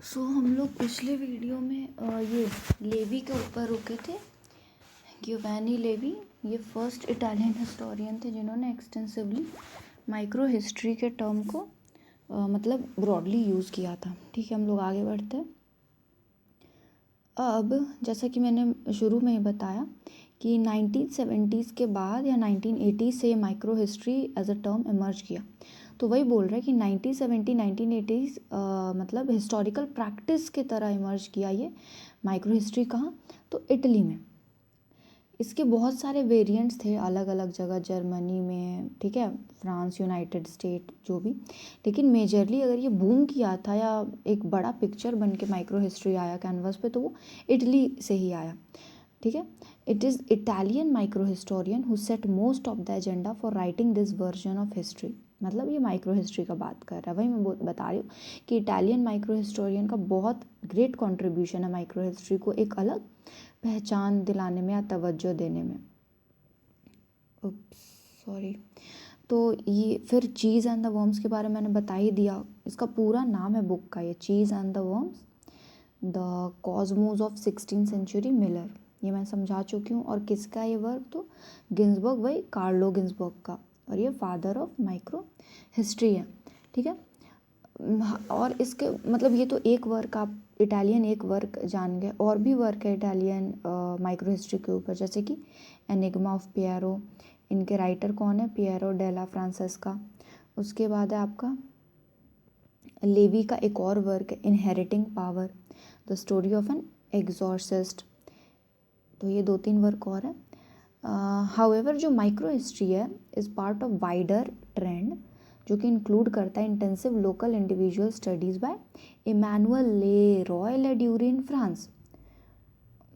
हम लोग पिछले वीडियो में ये लेवी के ऊपर रुके थे। गियोवैनी लेवी ये फर्स्ट इटालियन हिस्टोरियन थे जिन्होंने एक्सटेंसिवली माइक्रो हिस्ट्री के टर्म को मतलब ब्रॉडली यूज़ किया था। ठीक है, हम लोग आगे बढ़ते हैं। अब जैसा कि मैंने शुरू में ही बताया कि 1970s के बाद या 1980 से micro history as a term emerge किया। तो वही बोल रहे हैं कि 1980s मतलब हिस्टोरिकल प्रैक्टिस की तरह इमर्ज किया ये माइक्रो हिस्ट्री। कहाँ? तो इटली में। इसके बहुत सारे वेरिएंट्स थे अलग अलग जगह, जर्मनी में, ठीक है, फ्रांस, यूनाइटेड स्टेट, जो भी। लेकिन मेजरली अगर ये बूम किया था या एक बड़ा पिक्चर बन के माइक्रो हिस्ट्री आया कैनवस पे, तो वो इटली से ही आया। ठीक है, it is Italian micro historian who set most of the agenda for writing this version of history. मतलब ये माइक्रो हिस्ट्री का बात कर रहा है। वही मैं बता रही हूँ कि इटालियन माइक्रो हिस्टोरियन का बहुत ग्रेट कंट्रीब्यूशन है माइक्रो हिस्ट्री को एक अलग पहचान दिलाने में या तवज्जो देने में। सॉरी। तो ये फिर चीज़ एंड द वर्म्स के बारे में मैंने बता ही दिया। इसका पूरा नाम है बुक का, ये cheese and the worms, the cosmos of 16th century miller. ये मैं समझा चुकी हूँ। और किसका ये वर्क? तो गिन्सबर्ग, वही कार्लो गिन्सबर्ग का। और ये फादर ऑफ माइक्रो हिस्ट्री है। ठीक है, और इसके मतलब ये तो एक वर्क, आप इटालियन एक वर्क जान गए। और भी वर्क है इटालियन माइक्रो हिस्ट्री के ऊपर, जैसे कि एनिग्मा ऑफ पिएरो। इनके राइटर कौन है? Piero della Francesca. उसके बाद है आपका लेवी का एक और वर्क है, inheriting power, the story of an exorcist. तो ये 2-3 वर्क और है। हाउएवर जो माइक्रो हिस्ट्री है is part of wider trend जो कि इंक्लूड करता है intensive local individual studies by Emmanuel Le Roy लेड्यूरी in France.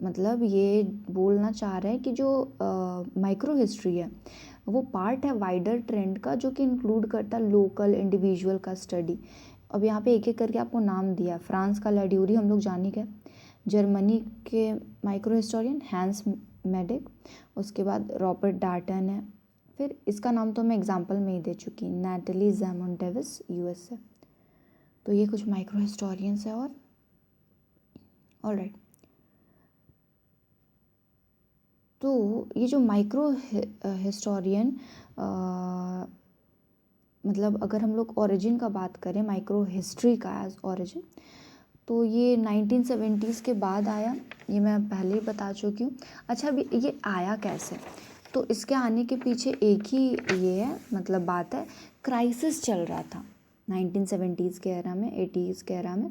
मतलब ये बोलना चाह रहे हैं कि जो माइक्रो हिस्ट्री है वो पार्ट है वाइडर ट्रेंड का जो कि इंक्लूड करता है लोकल इंडिविजुअल का स्टडी। अब यहाँ पे एक एक करके आपको नाम दिया। फ्रांस का लेड्यूरी हम लोग जान ही गए। जर्मनी के माइक्रो हिस्टोरियन हैंस मेडिक। उसके बाद रॉबर्ट डार्टन है। फिर इसका नाम तो मैं एग्जांपल में ही दे चुकी, नैटली ज़ैमन डेविस, यूएसए। तो ये कुछ माइक्रो हिस्टोरियंस है। और ऑलराइट, तो ये जो माइक्रो हिस्टोरियन मतलब अगर हम लोग ओरिजिन का बात करें, माइक्रो हिस्ट्री का एज ओरिजिन, तो ये 1970s के बाद आया। ये मैं पहले ही बता चुकी हूँ। अच्छा, अभी ये आया कैसे? तो इसके आने के पीछे एक ही ये है, मतलब बात है, क्राइसिस चल रहा था 1970s के एरा में, 80s के एरा में।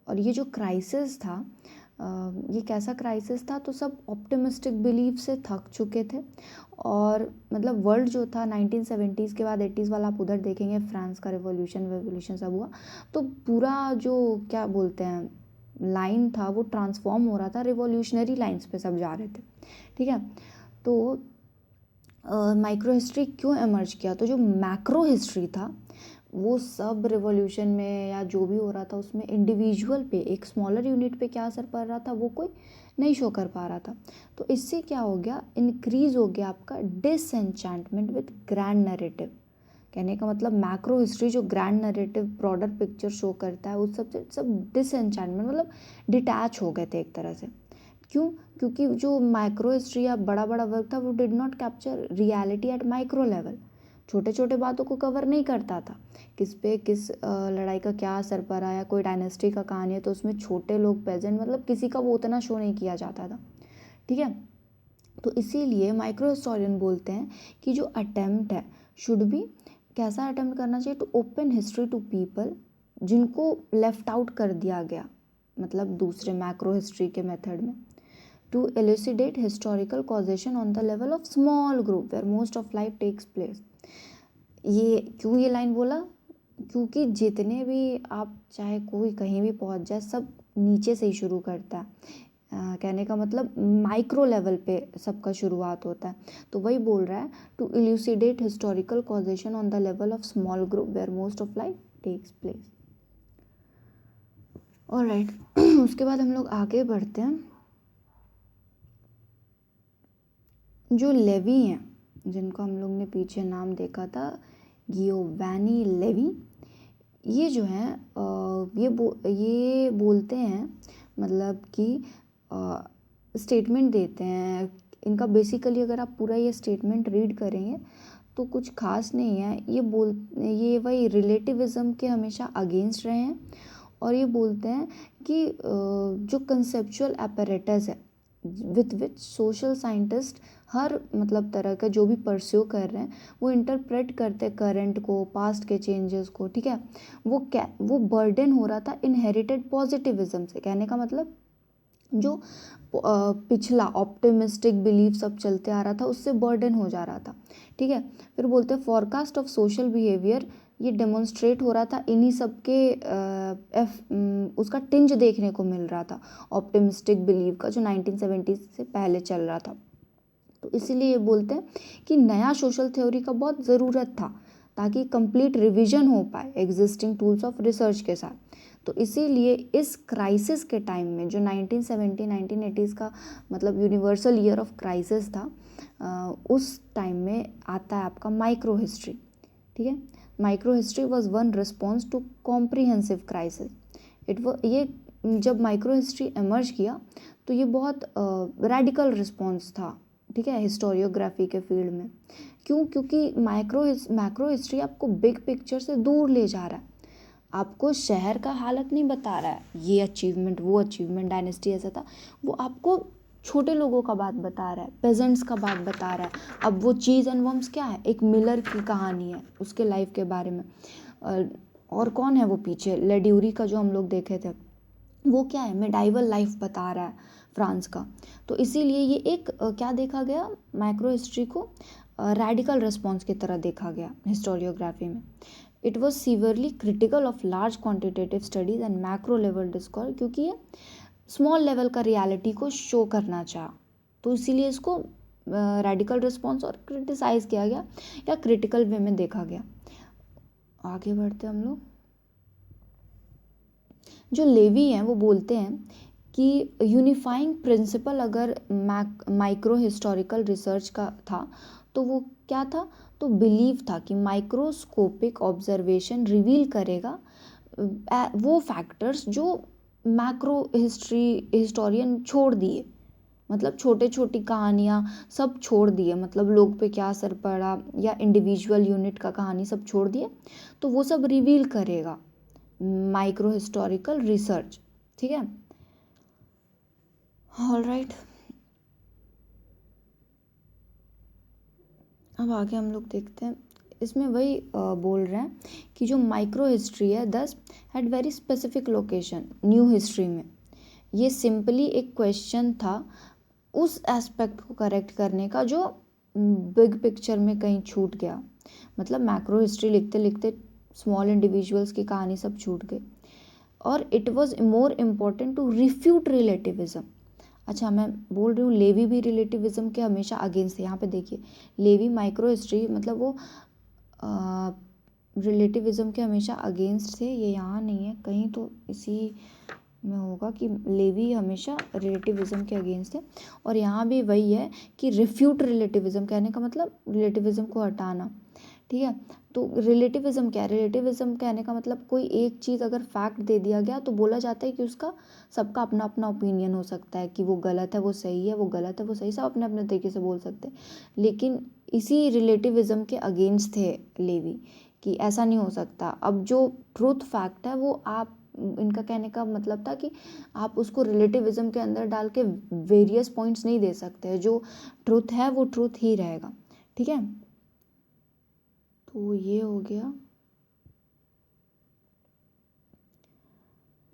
और ये जो क्राइसिस था, ये कैसा क्राइसिस था? तो सब ऑप्टिमिस्टिक बिलीफ से थक चुके थे। और मतलब वर्ल्ड जो था 1970s के बाद 80s वाला, आप उधर देखेंगे फ्रांस का रिवॉल्यूशन सब हुआ, तो पूरा जो क्या बोलते हैं लाइन था वो ट्रांसफॉर्म हो रहा था, रिवॉल्यूशनरी लाइंस पे सब जा रहे थे। ठीक है, तो माइक्रो हिस्ट्री क्यों एमर्ज किया? तो जो मैक्रो हिस्ट्री था वो सब रिवॉल्यूशन में या जो भी हो रहा था उसमें इंडिविजुअल पे, एक स्मॉलर यूनिट पे क्या असर पड़ रहा था वो कोई नहीं शो कर पा रहा था। तो इससे क्या हो गया? इंक्रीज हो गया आपका डिसएंचेंटमेंट विद ग्रैंड नैरेटिव। कहने का मतलब मैक्रो हिस्ट्री जो grand narrative broader picture show करता है उस सब डिसएंचेंटमेंट मतलब डिटैच हो गए थे एक तरह से। क्यों? क्योंकि जो माइक्रो हिस्ट्री या बड़ा बड़ा वर्क था वो did not capture reality at micro level. छोटे छोटे बातों को कवर नहीं करता था, किस पे किस लड़ाई का क्या असर पड़ा, या कोई डायनेस्टी का कहानी है तो उसमें छोटे लोग पेजेंट, मतलब किसी का वो उतना शो नहीं किया जाता था। ठीक है, तो इसीलिए माइक्रो हिस्टोरियन बोलते हैं कि जो अटेम्प्ट है शुड बी, कैसा अटेम्प्ट करना चाहिए? To open history to people जिनको लेफ्ट आउट कर दिया गया, मतलब दूसरे मैक्रो हिस्ट्री के मेथड में। To elucidate historical causation on the level of small group where most of life takes place। ये क्यों ये लाइन बोला? क्योंकि जितने भी आप चाहे कोई कहीं भी पहुंच जाए, सब नीचे से ही शुरू करता है। कहने का मतलब माइक्रो लेवल पे सबका शुरुआत होता है। तो वही बोल रहा है, to elucidate historical causation on the level of small group where most of life takes place. Alright, उसके बाद हम लोग आगे बढ़ते हैं। जो लेवी हैं जिनको हम लोग ने पीछे नाम देखा था, गियोवैनी लेवी, ये जो है ये बोलते हैं, मतलब कि स्टेटमेंट देते हैं। इनका बेसिकली अगर आप पूरा ये स्टेटमेंट रीड करेंगे तो कुछ खास नहीं है। ये वही रिलेटिविज़म के हमेशा अगेंस्ट रहे हैं, और ये बोलते हैं कि जो कंसेप्चुअल apparatus है विथ विच सोशल साइंटिस्ट हर मतलब तरह का जो भी परस्यू कर रहे हैं वो इंटरप्रेट करते हैं करंट को, पास्ट के चेंजेस को, ठीक है। वो बर्डन हो रहा था इनहेरिटेड पॉजिटिविज्म से। कहने का मतलब जो पिछला ऑप्टिमिस्टिक बिलीफ सब चलते आ रहा था उससे बर्डन हो जा रहा था, ठीक है। फिर बोलते हैं फॉरकास्ट ऑफ सोशल बिहेवियर, ये डेमोन्स्ट्रेट हो रहा था इन्हीं सब के उसका टिंज देखने को मिल रहा था ऑप्टिमिस्टिक बिलीव का, जो 1970 से पहले चल रहा था। तो इसीलिए ये बोलते हैं कि नया सोशल थ्योरी का बहुत ज़रूरत था ताकि कंप्लीट रिवीजन हो पाए एग्जिस्टिंग टूल्स ऑफ रिसर्च के साथ। तो इसीलिए इस क्राइसिस के टाइम में जो 1970-1980s का मतलब यूनिवर्सल ईयर ऑफ क्राइसिस था, उस टाइम में आता है आपका माइक्रो हिस्ट्री, ठीक है। Micro history was one response to comprehensive crisis. ये जब माइक्रो हिस्ट्री एमर्ज किया तो ये बहुत रेडिकल रिस्पॉन्स था, ठीक है, हिस्टोरियोग्राफी के फील्ड में। क्यों? क्योंकि मैक्रो हिस्ट्री आपको बिग पिक्चर से दूर ले जा रहा है, आपको शहर का हालत नहीं बता रहा है, ये अचीवमेंट वो अचीवमेंट डायनेस्टी ऐसा था। वो आपको छोटे लोगों का बात बता रहा है, पेजेंट्स का बात बता रहा है। अब वो चीज़ एंड वर्म्स क्या है, एक मिलर की कहानी है, उसके लाइफ के बारे में। और कौन है वो पीछे, लेड्यूरी का जो हम लोग देखे थे, वो क्या है, मेडाइवल लाइफ बता रहा है फ्रांस का। तो इसीलिए ये एक क्या देखा गया, माइक्रो हिस्ट्री को रेडिकल रिस्पॉन्स की तरह देखा गया हिस्टोरियोग्राफी में। It was severely critical of large quantitative studies and macro level discourse, क्योंकि ये स्मॉल लेवल का रियलिटी को शो करना चाहा, तो इसीलिए इसको रेडिकल रिस्पॉन्स और क्रिटिसाइज किया गया या क्रिटिकल वे में देखा गया। आगे बढ़ते हम लोग। जो लेवी हैं वो बोलते हैं कि यूनिफाइंग प्रिंसिपल अगर माइक्रो हिस्टोरिकल रिसर्च का था तो वो क्या था, तो बिलीव था कि माइक्रोस्कोपिक ऑब्जर्वेशन रिवील करेगा वो फैक्टर्स जो मैक्रो हिस्टोरियन छोड़ दिए, मतलब छोटे छोटी कहानियाँ सब छोड़ दिए, मतलब लोग पे क्या असर पड़ा या इंडिविजुअल यूनिट का कहानी सब छोड़ दिए, तो वो सब रिवील करेगा माइक्रो हिस्टोरिकल रिसर्च, ठीक है। ऑल राइट, अब आगे हम लोग देखते हैं। इसमें वही बोल रहे हैं कि जो माइक्रो हिस्ट्री है दस had very specific location new history में। ये सिंपली एक क्वेश्चन था उस एस्पेक्ट को करेक्ट करने का जो बिग पिक्चर में कहीं छूट गया, मतलब मैक्रो हिस्ट्री लिखते लिखते स्मॉल इंडिविजुअल्स की कहानी सब छूट गई। और it was more important to refute relativism. अच्छा, मैं बोल रही हूँ लेवी भी रिलेटिविज्म के हमेशा अगेंस्ट है। यहाँ पे देखिए, लेवी माइक्रो हिस्ट्री मतलब वो रिलेटिविज्म के हमेशा अगेंस्ट थे। ये यहाँ नहीं है कहीं, तो इसी में होगा कि लेवी हमेशा रिलेटिविज्म के अगेंस्ट है। और यहाँ भी वही है कि रिफ्यूट रिलेटिविज्म, कहने का मतलब रिलेटिविज्म को हटाना, ठीक है। तो रिलेटिविज्म क्या है, रिलेटिविज्म कहने का मतलब कोई एक चीज़ अगर फैक्ट दे दिया गया तो बोला जाता है कि उसका सबका अपना अपना ओपिनियन हो सकता है कि वो गलत है वो सही है, वो गलत है वो सही, सब अपने अपने तरीके से बोल सकते हैं। लेकिन इसी रिलेटिविज्म के अगेंस्ट थे लेवी कि ऐसा नहीं हो सकता। अब जो ट्रूथ फैक्ट है वो आप, इनका कहने का मतलब था कि आप उसको रिलेटिविज्म के अंदर डाल के वेरियस पॉइंट्स नहीं दे सकते, जो ट्रूथ है वो ट्रूथ ही रहेगा, ठीक है। तो ये हो गया,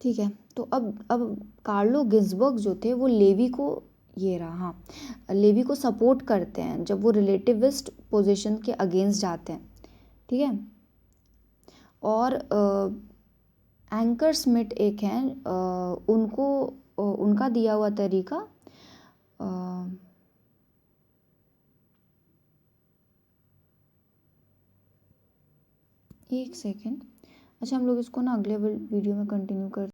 ठीक है। तो अब कार्लो गिन्सबर्ग जो थे वो लेवी को, ये रहा, हाँ, लेवी को सपोर्ट करते हैं जब वो रिलेटिविस्ट पोजीशन के अगेंस्ट जाते हैं, ठीक है। और एंकर स्मिथ एक हैं, उनको उनका दिया हुआ तरीका एक सेकेंड। अच्छा, हम लोग इसको ना अगले वीडियो में कंटिन्यू करते हैं।